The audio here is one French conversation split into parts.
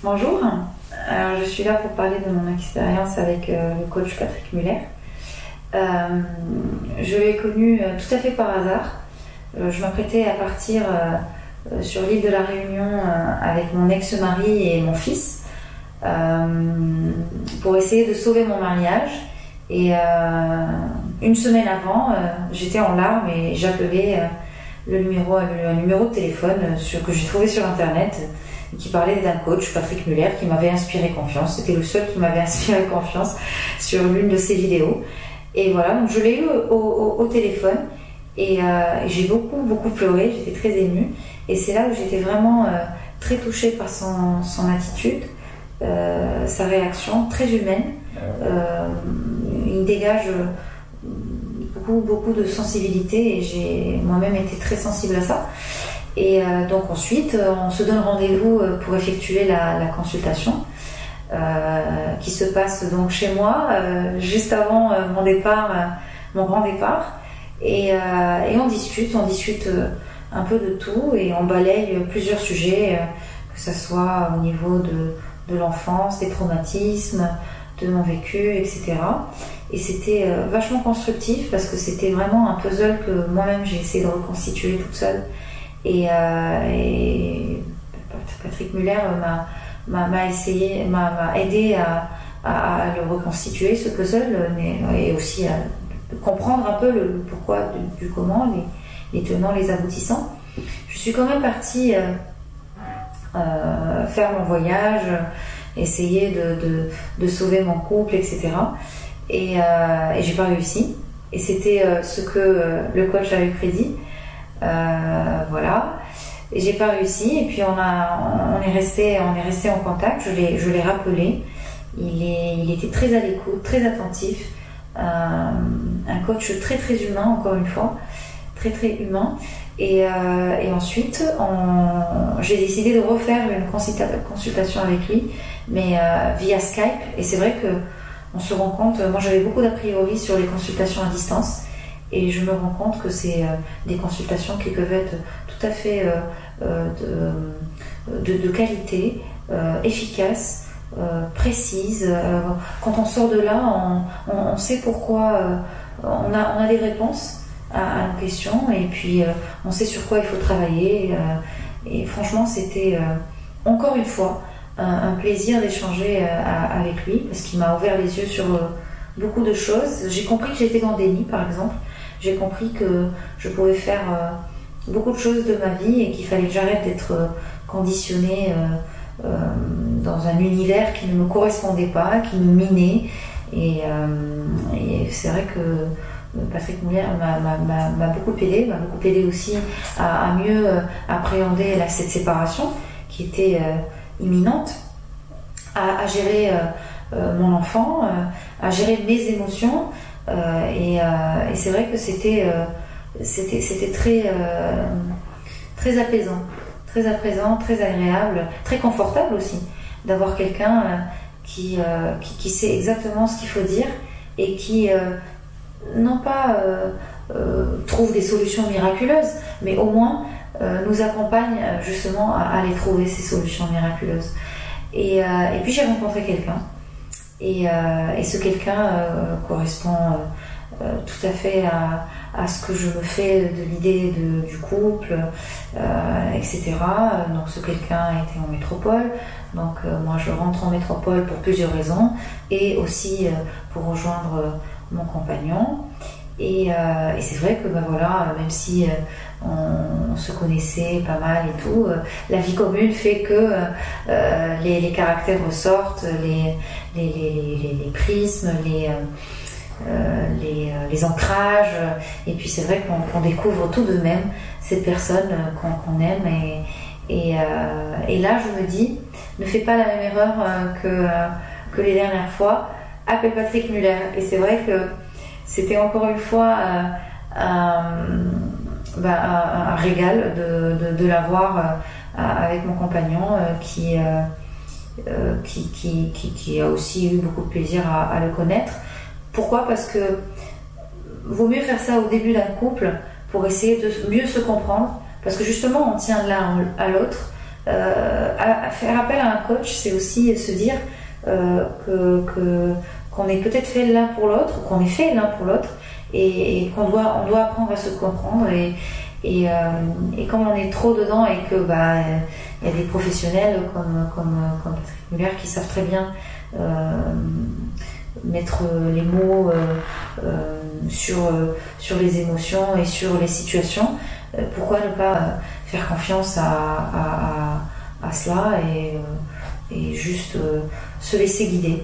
Bonjour, alors, je suis là pour parler de mon expérience avec le coach Patrick Muller. Je l'ai connu tout à fait par hasard. Je m'apprêtais à partir sur l'île de la Réunion avec mon ex-mari et mon fils pour essayer de sauver mon mariage. Et une semaine avant, j'étais en larmes et j'appelais le numéro de téléphone que j'ai trouvé sur internet, qui parlait d'un coach, Patrick Muller, qui m'avait inspiré confiance. C'était le seul qui m'avait inspiré confiance sur l'une de ses vidéos. Et voilà, donc je l'ai eu au téléphone et j'ai beaucoup pleuré, j'étais très émue. Et c'est là où j'étais vraiment très touchée par son attitude, sa réaction très humaine. Il dégage beaucoup de sensibilité et j'ai moi-même été très sensible à ça. Et donc ensuite, on se donne rendez-vous pour effectuer la consultation qui se passe donc chez moi, juste avant mon départ, mon grand départ. Et on discute un peu de tout et on balaye plusieurs sujets, que ce soit au niveau de l'enfance, des traumatismes, de mon vécu, etc. Et c'était vachement constructif parce que c'était vraiment un puzzle que moi-même j'ai essayé de reconstituer toute seule. Et Patrick Muller m'a aidé à le reconstituer, ce puzzle, et aussi à comprendre un peu le pourquoi du comment, les tenants, les aboutissants. Je suis quand même partie faire mon voyage, essayer de sauver mon couple, etc. Et j'ai pas réussi. Et c'était ce que le coach avait prédit. Voilà, et j'ai pas réussi. Et puis on est resté en contact. Je l'ai rappelé. Il était très à l'écoute, très attentif. Un coach très humain, encore une fois, très humain. Et ensuite, j'ai décidé de refaire une consultation avec lui, mais via Skype. Et c'est vrai que on se rend compte. Moi, j'avais beaucoup d'a priori sur les consultations à distance. Et je me rends compte que c'est des consultations qui peuvent être tout à fait de qualité, efficaces, précises. Quand on sort de là, on sait pourquoi, on a des réponses à nos questions et puis on sait sur quoi il faut travailler. Et franchement, c'était encore une fois un plaisir d'échanger avec lui parce qu'il m'a ouvert les yeux sur beaucoup de choses. J'ai compris que j'étais dans le déni, par exemple. J'ai compris que je pouvais faire beaucoup de choses de ma vie et qu'il fallait que j'arrête d'être conditionnée dans un univers qui ne me correspondait pas, qui me minait. Et c'est vrai que Patrick Muller m'a beaucoup aidé aussi à mieux appréhender cette séparation qui était imminente, à gérer mon enfant, à gérer mes émotions. Et c'est vrai que c'était très apaisant, très agréable, très confortable aussi d'avoir quelqu'un qui sait exactement ce qu'il faut dire et qui non pas trouve des solutions miraculeuses, mais au moins nous accompagne justement à les trouver, ces solutions miraculeuses. Et puis j'ai rencontré quelqu'un. Et ce quelqu'un correspond tout à fait à ce que je me fais de l'idée du couple, etc. Donc ce quelqu'un était en métropole. Donc moi je rentre en métropole pour plusieurs raisons et aussi pour rejoindre mon compagnon. Et c'est vrai que voilà, même si on se connaissait pas mal et tout, la vie commune fait que les caractères ressortent, les prismes, les ancrages, et puis c'est vrai qu'on découvre tout de même cette personne qu'on aime. Et là je me dis, ne fais pas la même erreur que les dernières fois, appelle Patrick Muller. Et c'est vrai que c'était encore une fois un régal de l'avoir avec mon compagnon qui a aussi eu beaucoup de plaisir à le connaître. Pourquoi ? Parce que vaut mieux faire ça au début d'un couple pour essayer de mieux se comprendre, parce que justement on tient l'un à l'autre Faire appel à un coach, c'est aussi se dire qu'on est peut-être fait l'un pour l'autre, qu'on est fait l'un pour l'autre, et on doit apprendre à se comprendre. Et comme on est trop dedans et que y a des professionnels comme Patrick Muller qui savent très bien mettre les mots sur les émotions et sur les situations, pourquoi ne pas faire confiance à cela et juste se laisser guider,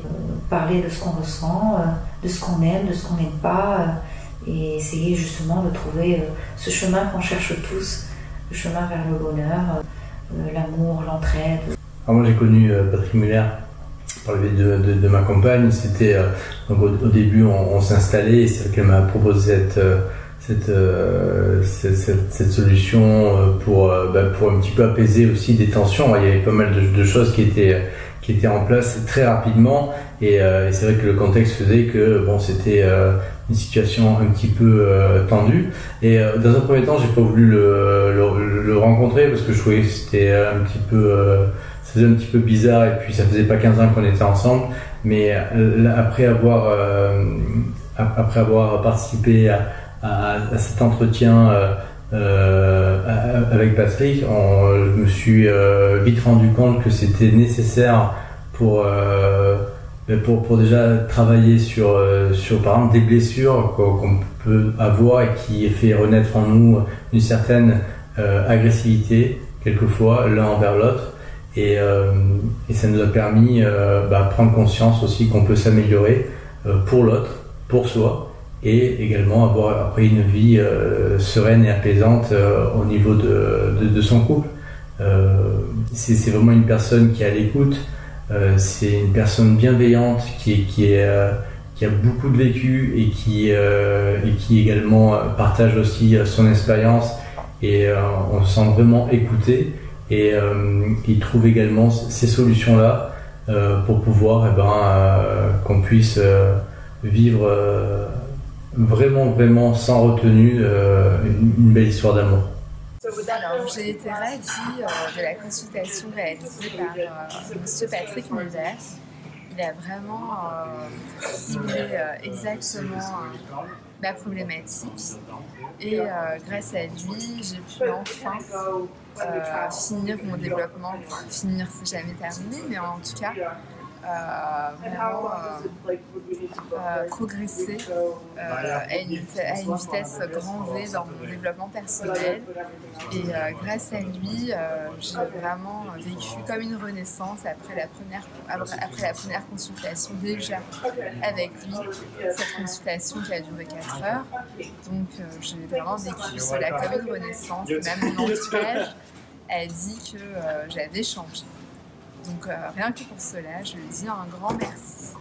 parler de ce qu'on ressent, de ce qu'on aime, de ce qu'on n'aime pas, et essayer justement de trouver ce chemin qu'on cherche tous, le chemin vers le bonheur, l'amour, l'entraide. Alors moi j'ai connu Patrick Muller par le biais de ma compagne. C'était donc au début on s'est installé et c'est vrai qu'elle m'a proposé cette solution pour un petit peu apaiser aussi des tensions. Il y avait pas mal de choses qui étaient en place très rapidement et c'est vrai que le contexte faisait que c'était une situation un petit peu tendue. Et dans un premier temps, j'ai pas voulu le rencontrer parce que je trouvais que c'était ça faisait un petit peu bizarre et puis ça faisait pas 15 ans qu'on était ensemble. Mais après avoir participé à cet entretien avec Patrick, je me suis vite rendu compte que c'était nécessaire pour déjà travailler sur par exemple des blessures qu'on peut avoir et qui fait renaître en nous une certaine agressivité quelquefois l'un envers l'autre, et ça nous a permis prendre conscience aussi qu'on peut s'améliorer pour l'autre, pour soi, et également avoir après une vie sereine et apaisante au niveau de son couple. C'est vraiment une personne qui est à l'écoute. C'est une personne bienveillante qui a beaucoup de vécu et qui également partage aussi son expérience, et on se sent vraiment écouté, et il trouve également ces solutions-là pour pouvoir qu'on puisse vivre vraiment sans retenue une belle histoire d'amour. Alors, j'ai été ravie de la consultation réalisée par M. Patrick Muller. Il a vraiment ciblé exactement ma problématique, et grâce à lui, j'ai pu enfin finir mon développement. Finir, c'est jamais terminé, mais en tout cas vraiment progresser à une vitesse grand V dans mon développement personnel, et grâce à lui j'ai vraiment vécu comme une renaissance après la première consultation déjà avec lui, cette consultation qui a duré 4 heures. Donc j'ai vraiment vécu cela comme une renaissance, et même mon entourage a dit que j'avais changé. Donc rien que pour cela, je lui dis un grand merci.